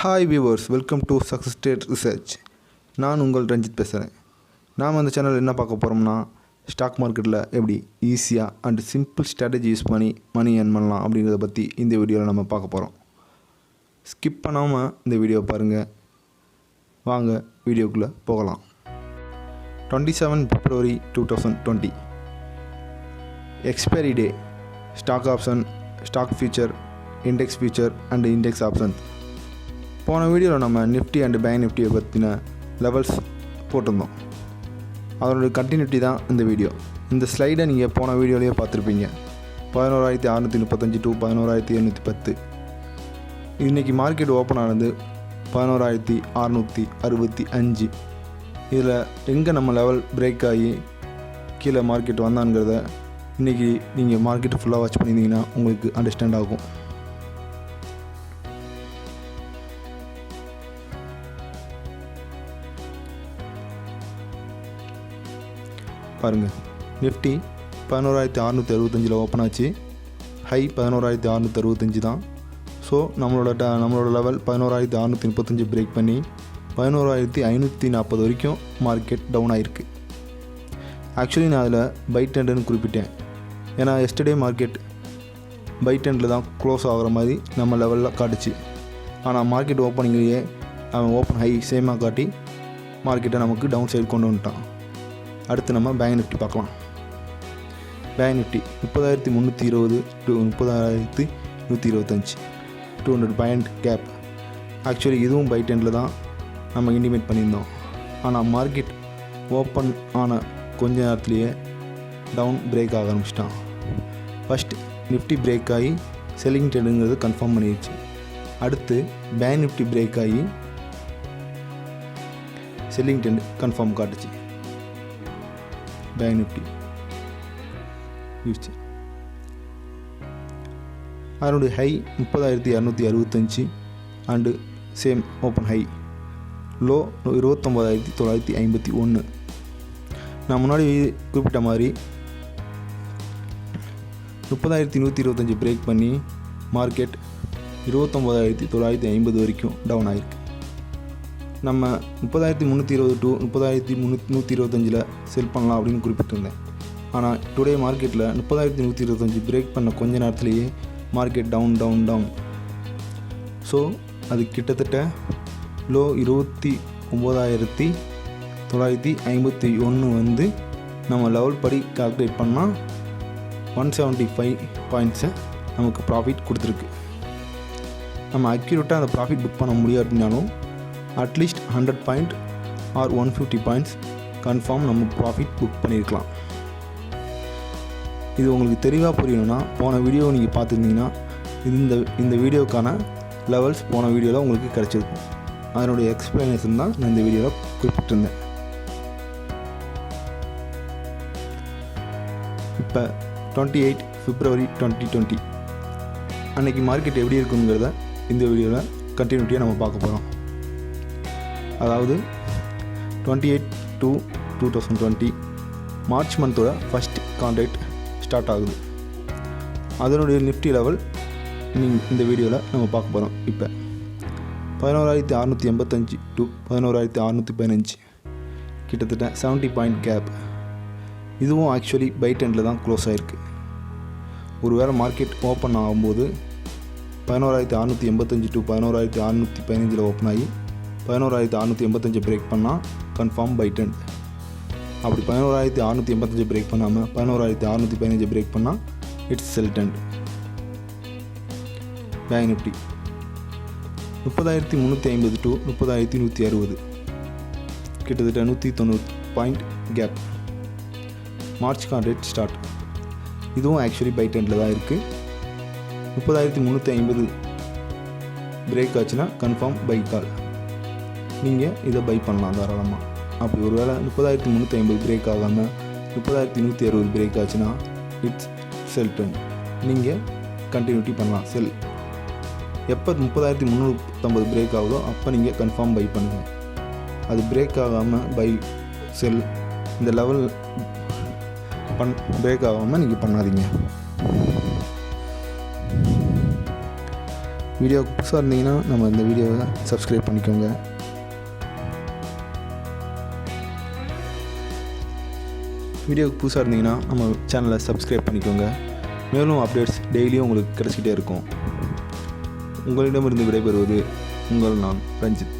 Hi viewers, welcome to success state research. நான் உங்கள் ரஞ்சித் பேசுகிறேன். நாம் அந்த சேனல் என்ன பார்க்க போகிறோம்னா, ஸ்டாக் மார்க்கெட்டில் எப்படி ஈஸியாக அண்ட் சிம்பிள் ஸ்ட்ராட்டஜி யூஸ் பண்ணி மணி ஏர்ன் பண்ணலாம் அப்படிங்கிறத பற்றி இந்த வீடியோவில் நம்ம பார்க்க போகிறோம். ஸ்கிப் பண்ணாமல் இந்த வீடியோ பாருங்கள். வாங்க வீடியோக்குள்ளே போகலாம். 27 February 2020 expiry day. Stock option, stock future, index future and index option. போன வீடியோவில் நம்ம நிஃப்டி அண்ட் பேங்க் நிஃப்டியை பற்றின லெவல்ஸ் போட்டிருந்தோம். அதனுடைய கண்டினியூட்டி தான் இந்த வீடியோ. இந்த ஸ்லைடை நீங்கள் போன வீடியோலேயே பார்த்துருப்பீங்க. 11,635 to 11,710. இன்றைக்கி மார்க்கெட் ஓப்பன் ஆனது 11,665. இதில் எங்கே நம்ம லெவல் பிரேக் ஆகி கீழே மார்க்கெட் வந்தாங்கிறத இன்றைக்கி நீங்கள் மார்க்கெட்டு ஃபுல்லாக வாட்ச் பண்ணியிருந்தீங்கன்னா உங்களுக்கு அண்டர்ஸ்டாண்ட் ஆகும். பாருங்கள், நிஃப்டி 11,665 ஓப்பன் ஆச்சு. ஹை 11,665 தான். ஸோ நம்மளோட லெவல் 11,635 பிரேக் பண்ணி 11,540 வரைக்கும் மார்க்கெட் டவுன் ஆகிருக்கு. ஆக்சுவலி நான் அதில் பை ட்ரெண்டுன்னு குறிப்பிட்டேன். ஏன்னா எஸ்டர்டே மார்க்கெட் பை ட்ரெண்டில் தான் க்ளோஸ் ஆகிற மாதிரி நம்ம லெவலில் காட்டுச்சு. ஆனால் மார்க்கெட் ஓப்பனிங்லேயே அவன் ஓப்பன் ஹை சேமாக காட்டி மார்க்கெட்டை நமக்கு டவுன் சைடு கொண்டு வந்துட்டான். அடுத்து நம்ம பேங்க் நிஃப்டி பார்க்கலாம். Bank Nifty 30,320 to 30,125, 200 point gap. Actually இதுவும் பை ட்ரெண்டில் தான் நம்ம இண்டிமேட் பண்ணியிருந்தோம். ஆனால் மார்க்கெட் ஓப்பன் ஆன கொஞ்ச நேரத்துலேயே டவுன் பிரேக் ஆக ஆரம்பிச்சிட்டான். ஃபஸ்ட் நிஃப்டி பிரேக் ஆகி செல்லிங் ட்ரெண்டுங்கிறது கன்ஃபார்ம் பண்ணிடுச்சு. அடுத்து பேங்க் நிஃப்டி பிரேக் ஆகி செல்லிங் ட்ரெண்ட் கன்ஃபார்ம் காட்டுச்சு. பேங்க் நிஃப்டி ஃபியூச்சர் அதனுடைய high 30,265 and same open high. Low 29,951. நான் முன்னாடி குறிப்பிட்ட மாதிரி 30,125 பிரேக் பண்ணி மார்க்கெட் 29,950 வரைக்கும் டவுன் ஆகிருக்கு. நம்ம 30,320 to 30,125 செல் பண்ணலாம் அப்படின்னு குறிப்பிட்டிருந்தேன். ஆனால் டுடே மார்க்கெட்டில் 30,125 பிரேக் பண்ண கொஞ்ச நேரத்துலேயே மார்க்கெட் டவுன். ஸோ அது கிட்டத்தட்ட லோ 29,951 வந்து நம்ம லெவல் படி கால்குலேட் பண்ணால் 175 பாயிண்ட்ஸை நமக்கு ப்ராஃபிட் கொடுத்துருக்கு. நம்ம அக்யூரேட்டாக அந்த ப்ராஃபிட் புக் பண்ண முடியாது அப்படின்னாலும் at least 100 point or 150 points confirm நம்ம ப்ராஃபிட் புக் பண்ணியிருக்கலாம். இது உங்களுக்கு தெளிவாக புரியணும்னா போன வீடியோ நீங்கள் பார்த்துருந்தீங்கன்னா இந்த வீடியோக்கான லெவல்ஸ் போன வீடியோவில் உங்களுக்கு கிடச்சிருக்கும். அதனுடைய எக்ஸ்ப்ளனேஷன் தான் நான் இந்த வீடியோவில் குறிப்பிட்டிருந்தேன். இப்போ 28 February 2020 அன்றைக்கி மார்க்கெட் எப்படி இருக்குங்கிறத இந்த வீடியோவில் கண்டினியூட்டியாக நம்ம பார்க்க போகிறோம். அதாவது 28/2/2020 மார்ச் மந்தோட ஃபஸ்ட் கான்ட்ராக்ட் ஸ்டார்ட் ஆகுது. அதனுடைய நிஃப்டி லெவல் இந்த வீடியோவில் நம்ம பார்க்க போகிறோம். இப்போ 11,685 to 11,615, கிட்டத்தட்ட 70 பாயிண்ட் கேப். இதுவும் ஆக்சுவலி பை ட்ரெண்டில் தான் க்ளோஸ் ஆகிருக்கு. ஒருவேளை மார்க்கெட் ஓப்பன் ஆகும்போது 11,685 to 11,615 ஓப்பன் ஆகி 11,685 பிரேக் பண்ணால் கன்ஃபார்ம் பை ட்ரெண்ட். அப்படி 11,685 பிரேக் பண்ணாமல் 11,615 பிரேக் பண்ணால் it's sell trend. Bank Nifty 30,350 to 30,160, கிட்டத்தட்ட 190 point gap. March contract start. இதுவும் ஆக்சுவலி பை ட்ரெண்டில் தான் இருக்குது. 30,350 பிரேக் ஆச்சுன்னா கன்ஃபார்ம் பை கால். நீங்கள் இதை பை பண்ணலாம் தாராளமாக. அப்படி ஒரு வேளை 30,350 பிரேக் ஆகாமல் 30,160 பிரேக் ஆச்சுன்னா இட்ஸ் செல் ட்ரெண்ட். நீங்கள் கண்டினியூட்டி பண்ணலாம் செல். எப்போ 30,350 பிரேக் ஆகுதோ அப்போ நீங்கள் கன்ஃபார்ம் பை பண்ணுங்கள். அது பிரேக் ஆகாமல் பை செல். இந்த லெவல் பிரேக் ஆகாமல் நீங்கள் பண்ணாதீங்க. வீடியோவுக்கு புதுசாக இருந்தீங்கன்னா நம்ம இந்த வீடியோவை சப்ஸ்கிரைப் பண்ணிக்கோங்க. வீடியோவுக்கு புதுசாக இருந்தீங்கன்னா நம்ம சேனலை சப்ஸ்கிரைப் பண்ணிக்கோங்க. மேலும் அப்டேட்ஸ் டெய்லியும் உங்களுக்கு கிடச்சிக்கிட்டே இருக்கும். உங்களிடமிருந்து விடைபெறுவது நான் Ranjith.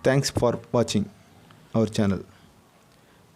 Thanks for watching our channel.